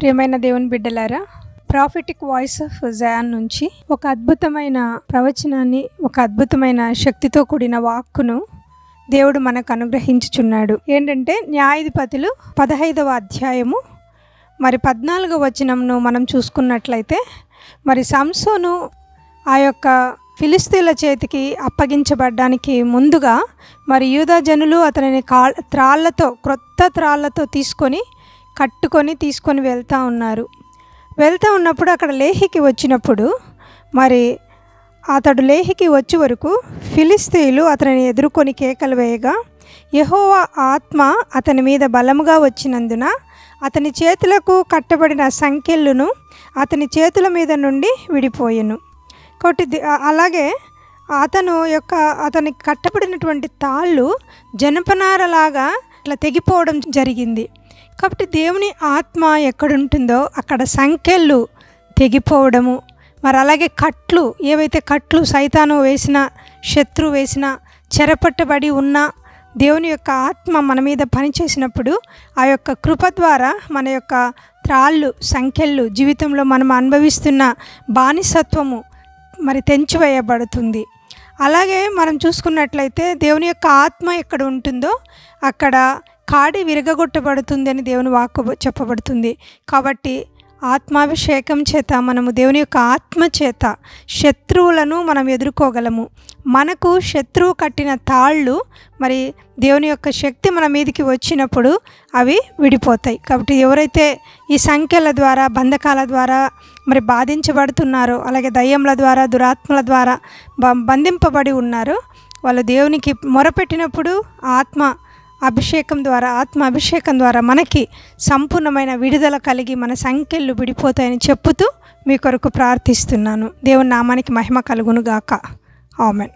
ప్రియమైన దేవుని బిడ్డలారా, ప్రాఫిటిక్ వాయిస్ ఆఫ్ జయాన్ నుంచి ఒక అద్భుతమైన ప్రవచనాన్ని, ఒక అద్భుతమైన శక్తితో కూడిన వాక్కును దేవుడు మనకు అనుగ్రహించుచున్నాడు. ఏంటంటే న్యాయాధిపతులు 15వ అధ్యాయము 14వ వచనంను మనం చూసుకున్నట్లయితే, సంసోను ఆ యొక్క ఫిలిస్తీన్ల చేతికి అప్పగించబడ్డానికి ముందుగా యూదా జనులు అతనిని క్రొత్త త్రాళ్లతో తీసుకొని వెళ్తూ ఉన్నారు. వెళ్తూ ఉన్నప్పుడు అక్కడ లేహికి వచ్చినప్పుడు అతడు లేహికి వచ్చే వరకు ఫిలిస్తీయులు అతనిని ఎదుర్కొని కేకలు వేయగా, యెహోవా ఆత్మ అతని మీద బలముగా వచ్చినందున అతని చేతులకు కట్టబడిన సంకెళ్ళును అతని చేతుల మీద నుండి విడిపోయెను. కాబట్టి అలాగే అతనికి కట్టబడినటువంటి తాళ్ళు జనపనారలాగా ఇట్లా తెగిపోవడం జరిగింది. కాబట్టి దేవుని ఆత్మ ఎక్కడుంటుందో అక్కడ సంకెళ్ళు తెగిపోవడము, అలాగే ఏవైతే కట్లు సైతాను వేసిన, శత్రువు వేసిన, చెరపట్టబడి ఉన్న దేవుని యొక్క ఆత్మ మన మీద పనిచేసినప్పుడు ఆ యొక్క కృప ద్వారా మన యొక్క త్రాళ్ళు, సంకెళ్ళు, జీవితంలో మనం అనుభవిస్తున్న బానిసత్వము తెంచివేయబడుతుంది. అలాగే మనం చూసుకున్నట్లయితే దేవుని యొక్క ఆత్మ ఎక్కడ ఉంటుందో అక్కడ కాడి విరగగొట్టబడుతుంది అని దేవుని వాక్కు చెప్పబడుతుంది. కాబట్టి ఆత్మాభిషేకం చేత మనము దేవుని యొక్క ఆత్మ చేత శత్రువులను మనం ఎదుర్కోగలము. మనకు శత్రువు కట్టిన తాళ్ళు దేవుని యొక్క శక్తి మన మీదకి వచ్చినప్పుడు అవి విడిపోతాయి. కాబట్టి ఎవరైతే ఈ సంఖ్యల ద్వారా, బంధకాల ద్వారా బాధించబడుతున్నారో, అలాగే దయ్యముల ద్వారా, దురాత్మల ద్వారా బంధింపబడి ఉన్నారో, వాళ్ళు దేవునికి మొరపెట్టినప్పుడు ఆత్మ అభిషేకం ద్వారా మనకి సంపూర్ణమైన విడుదల కలిగి మన సంఖ్యలు విడిపోతాయని చెప్పుతూ మీ కొరకు ప్రార్థిస్తున్నాను. దేవుని నామానికి మహిమ కలుగును గాక. ఆమెన్.